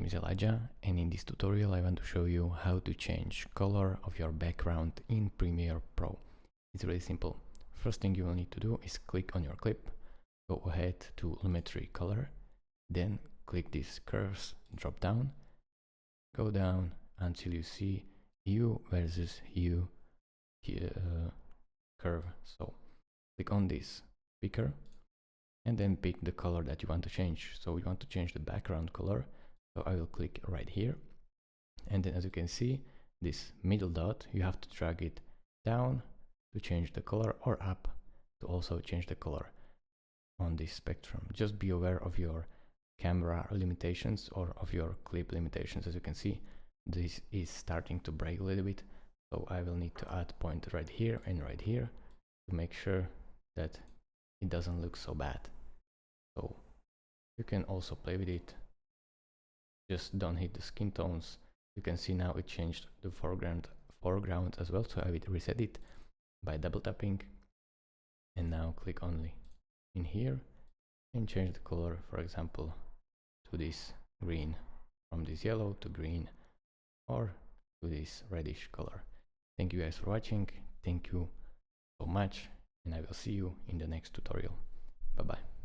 is Elijah, and in this tutorial I want to show you how to change color of your background in Premiere Pro. It's really simple. First thing you will need to do is click on your clip, go ahead to Lumetri color, then click this curves drop down, go down until you see hue versus hue curve. So click on this picker and then pick the color that you want to change. So we want to change the background color, so I will click right here, and then as you can see, this middle dot, you have to drag it down to change the color or up to also change the color on this spectrum. Just be aware of your camera limitations or of your clip limitations. As you can see, this is starting to break a little bit, so I will need to add point right here and right here to make sure that it doesn't look so bad. So you can also play with it, just don't hit the skin tones. You can see now it changed the foreground as well, so I will reset it by double tapping, and now click only in here and change the color, for example to this green, from this yellow to green, or to this reddish color. Thank you guys for watching, thank you so much, and I will see you in the next tutorial. Bye bye.